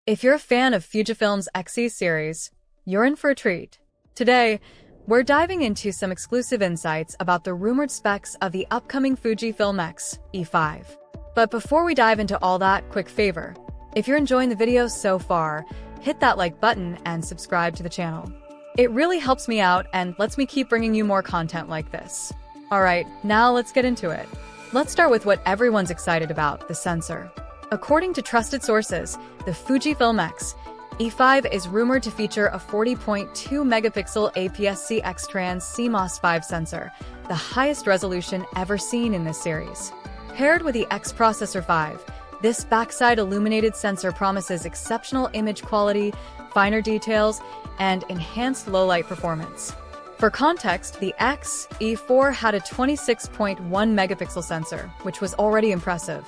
If you're a fan of Fujifilm's X-E series, you're in for a treat. Today, we're diving into some exclusive insights about the rumored specs of the upcoming Fujifilm X-E5. But before we dive into all that, quick favor. If you're enjoying the video so far, hit that like button and subscribe to the channel. It really helps me out and lets me keep bringing you more content like this. Alright, now let's get into it. Let's start with what everyone's excited about, the sensor. According to trusted sources, the Fujifilm X-E5 is rumored to feature a 40.2-megapixel APS-C X-Trans CMOS 5 sensor, the highest resolution ever seen in this series. Paired with the X-Processor 5, this backside illuminated sensor promises exceptional image quality, finer details, and enhanced low-light performance. For context, the X-E4 had a 26.1-megapixel sensor, which was already impressive.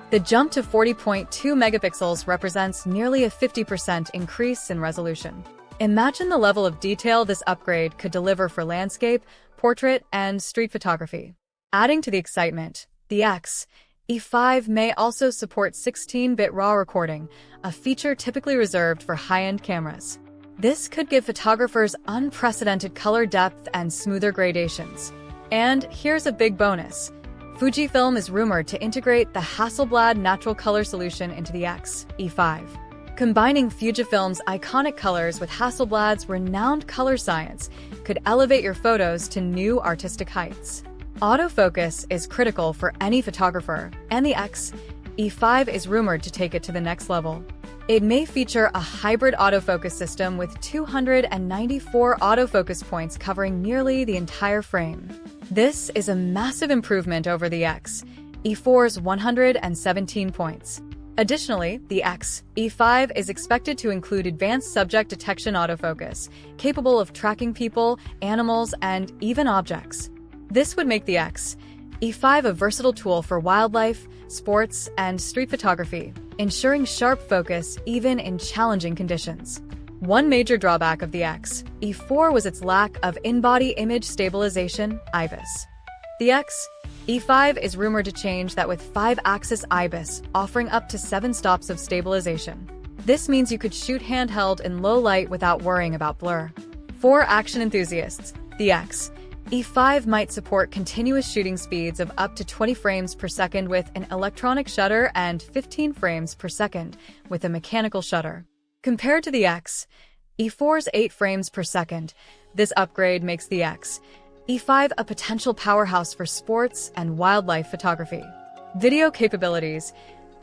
The jump to 40.2 megapixels represents nearly a 50% increase in resolution. Imagine the level of detail this upgrade could deliver for landscape, portrait, and street photography. Adding to the excitement, the X-E5 may also support 16-bit RAW recording, a feature typically reserved for high-end cameras. This could give photographers unprecedented color depth and smoother gradations. And here's a big bonus. Fujifilm is rumored to integrate the Hasselblad natural color solution into the X-E5. Combining Fujifilm's iconic colors with Hasselblad's renowned color science could elevate your photos to new artistic heights. Autofocus is critical for any photographer, and the X-E5 is rumored to take it to the next level. It may feature a hybrid autofocus system with 294 autofocus points covering nearly the entire frame. This is a massive improvement over the X-E4's 117 points. Additionally, the X-E5 is expected to include advanced subject detection autofocus, capable of tracking people, animals, and even objects. This would make the X-E5 a versatile tool for wildlife, sports, and street photography, ensuring sharp focus even in challenging conditions. One major drawback of the X-E4 was its lack of in-body image stabilization, IBIS. The X-E5 is rumored to change that with 5-axis IBIS, offering up to 7 stops of stabilization. This means you could shoot handheld in low light without worrying about blur. For action enthusiasts, the X-E5 might support continuous shooting speeds of up to 20 frames per second with an electronic shutter and 15 frames per second with a mechanical shutter. Compared to the X-E4's 8 frames per second, this upgrade makes the X-E5 a potential powerhouse for sports and wildlife photography. Video capabilities,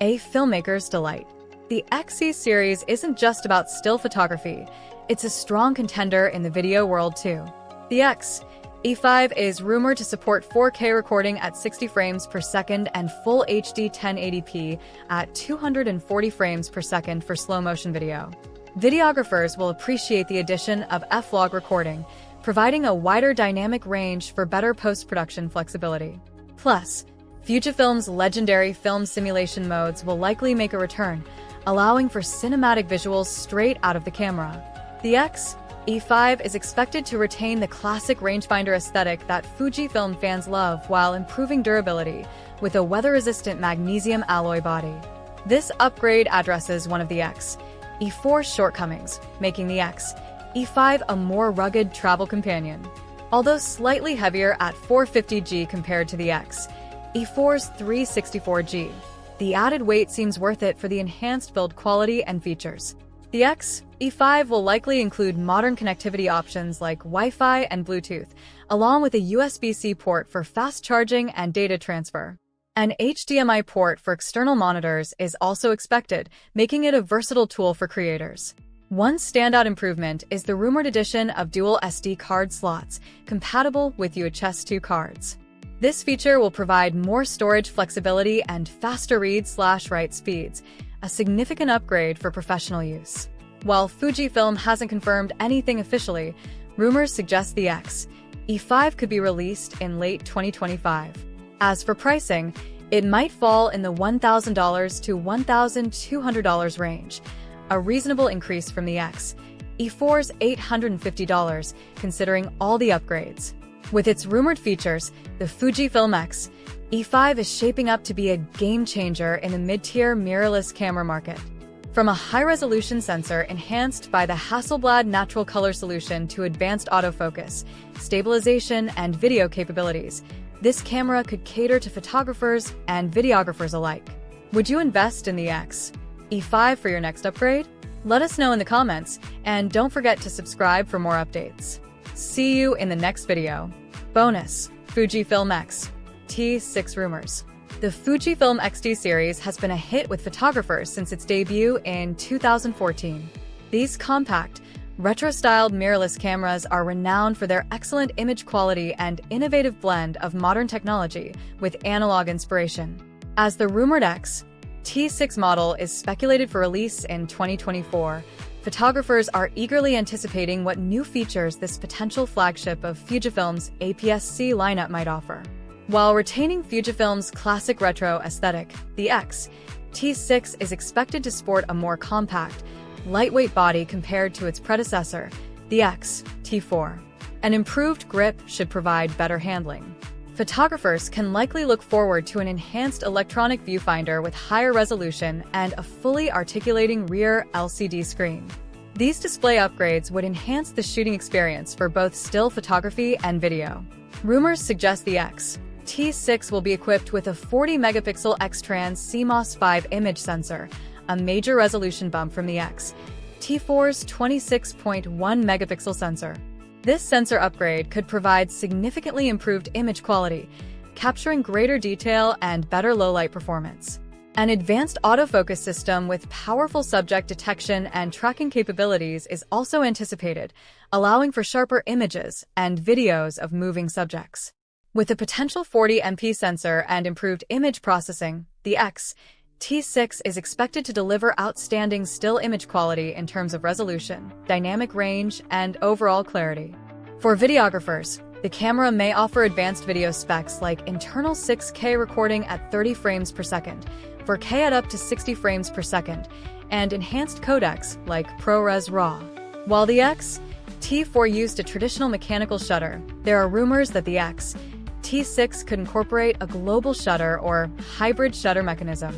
a filmmaker's delight. The X-E series isn't just about still photography, it's a strong contender in the video world too. The X-E5 is rumored to support 4K recording at 60 frames per second and Full HD 1080p at 240 frames per second for slow-motion video. Videographers will appreciate the addition of F-Log recording, providing a wider dynamic range for better post-production flexibility. Plus, Fujifilm's legendary film simulation modes will likely make a return, allowing for cinematic visuals straight out of the camera. The X-E5 is expected to retain the classic rangefinder aesthetic that Fujifilm fans love while improving durability with a weather-resistant magnesium alloy body. This upgrade addresses one of the X-E4's shortcomings, making the X-E5 a more rugged travel companion. Although slightly heavier at 450g compared to the X-E4's 364g, the added weight seems worth it for the enhanced build quality and features. The X-E5 will likely include modern connectivity options like Wi-Fi and Bluetooth, along with a USB-C port for fast charging and data transfer. An HDMI port for external monitors is also expected, making it a versatile tool for creators. One standout improvement is the rumored addition of dual SD card slots, compatible with UHS 2 cards. This feature will provide more storage flexibility and faster read/write speeds, a significant upgrade for professional use. While Fujifilm hasn't confirmed anything officially, rumors suggest the X-E5 could be released in late 2025. As for pricing, it might fall in the $1,000 to $1,200 range, a reasonable increase from the X-E4's $850, considering all the upgrades. With its rumored features, the Fujifilm X-E5 is shaping up to be a game-changer in the mid-tier mirrorless camera market. From a high-resolution sensor enhanced by the Hasselblad natural color solution to advanced autofocus, stabilization, and video capabilities, this camera could cater to photographers and videographers alike. Would you invest in the X-E5 for your next upgrade? Let us know in the comments, and don't forget to subscribe for more updates. See you in the next video. Bonus: Fujifilm X-T6 rumors. The Fujifilm X-T series has been a hit with photographers since its debut in 2014. These compact, retro-styled mirrorless cameras are renowned for their excellent image quality and innovative blend of modern technology with analog inspiration. As the rumored X-T6 model is speculated for release in 2024, photographers are eagerly anticipating what new features this potential flagship of Fujifilm's APS-C lineup might offer. While retaining Fujifilm's classic retro aesthetic, the X-T6 is expected to sport a more compact, lightweight body compared to its predecessor, the X-T4. An improved grip should provide better handling. Photographers can likely look forward to an enhanced electronic viewfinder with higher resolution and a fully articulating rear LCD screen. These display upgrades would enhance the shooting experience for both still photography and video. Rumors suggest the X-T6 will be equipped with a 40-megapixel X-Trans CMOS 5 image sensor, a major resolution bump from the X-T4's 26.1-megapixel sensor. This sensor upgrade could provide significantly improved image quality, capturing greater detail and better low-light performance. An advanced autofocus system with powerful subject detection and tracking capabilities is also anticipated, allowing for sharper images and videos of moving subjects. With a potential 40MP sensor and improved image processing, the X-T6 is expected to deliver outstanding still image quality in terms of resolution, dynamic range, and overall clarity. For videographers, the camera may offer advanced video specs like internal 6K recording at 30 frames per second, 4K at up to 60 frames per second, and enhanced codecs like ProRes RAW. While the X-T4 used a traditional mechanical shutter, there are rumors that the X-T6 could incorporate a global shutter or hybrid shutter mechanism.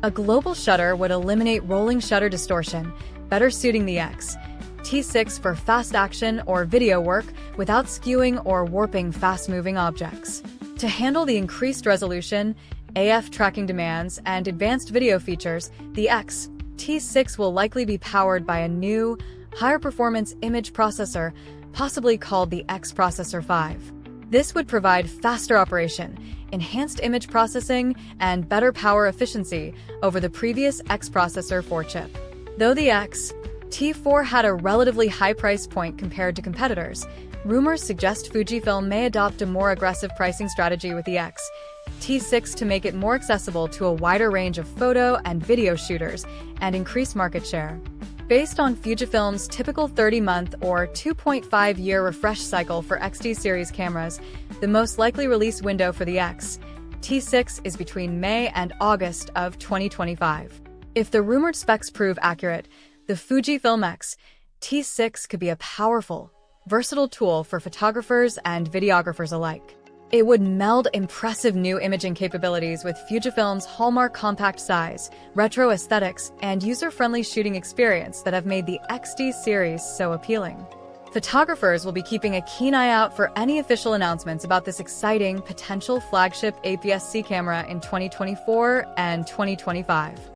A global shutter would eliminate rolling shutter distortion, better suiting the X-T6 for fast action or video work without skewing or warping fast-moving objects. To handle the increased resolution, AF tracking demands, and advanced video features, the X-T6 will likely be powered by a new, higher-performance image processor, possibly called the X-Processor 5. This would provide faster operation, enhanced image processing, and better power efficiency over the previous X-Processor 4 chip. Though the X-T4 had a relatively high price point compared to competitors, rumors suggest Fujifilm may adopt a more aggressive pricing strategy with the X-T6 to make it more accessible to a wider range of photo and video shooters and increase market share. Based on Fujifilm's typical 30-month or 2.5-year refresh cycle for X-T series cameras, the most likely release window for the X-T6 is between May and August of 2025. If the rumored specs prove accurate, the Fujifilm X-T6 could be a powerful, versatile tool for photographers and videographers alike. It would meld impressive new imaging capabilities with Fujifilm's hallmark compact size, retro aesthetics, and user-friendly shooting experience that have made the X-T series so appealing. Photographers will be keeping a keen eye out for any official announcements about this exciting potential flagship APS-C camera in 2024 and 2025.